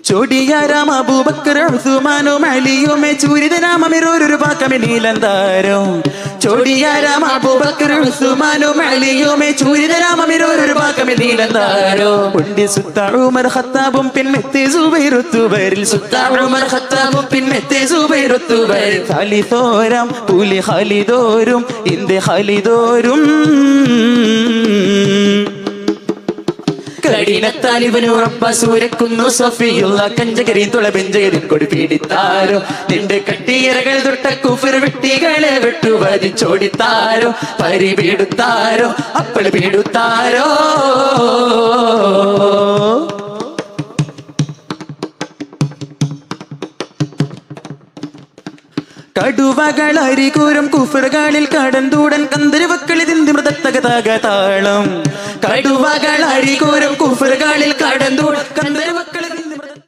ചോടിയാരാം അബൂബക്കർ ഉസ്മാനും അലിയുമേ ചൂരിതനാമമിരൊരു പാക്കമേ നീലന്താരം ചോടിയാരാം അബൂബക്കർ ഉസ്മാനും അലിയുമേ ചൂരിതനാമമിരൊരു പാക്കമേ നീലന്താരോ ഉണ്ടി സുത്ത ഉമർ ഖത്താബും പിൻമെത്തെ സുബൈറുത്തുബരിൽ സുത്ത ഉമർ ഖത്താബും പിൻമെത്തെ സുബൈറുത്തുബരിൽ ഖാലിദോരം പുലി ഖാലിദോരും ഇന്ദ ഖാലിദോരും കഠിനത്താലിബിനു റബ്ബസൂരക്കുന്നു സഫിയുള്ള കഞ്ചകരിൻ തുളബെഞ്ചകരിൻ കൊടി പീഡിത്താരോ നിന്റെ കട്ടിയറകൾ തൊട്ട കുഫർ വെട്ടികളെ വെട്ടുവരിച്ചോടിത്താരോ പരിപീടുത്താരോ അപ്പോൾ പീടുത്താരോ കടുവകൾ അരികൂരും കുഫറുകളിൽ കടന്തൂടൻ കന്തരുവക്കളിതിന്തി മൃതത്തകതാകതാളം കടുവകൾ അരികൂരും കുഫറുകളിൽ കടന്തൂടൻ കന്തരുവക്കൾ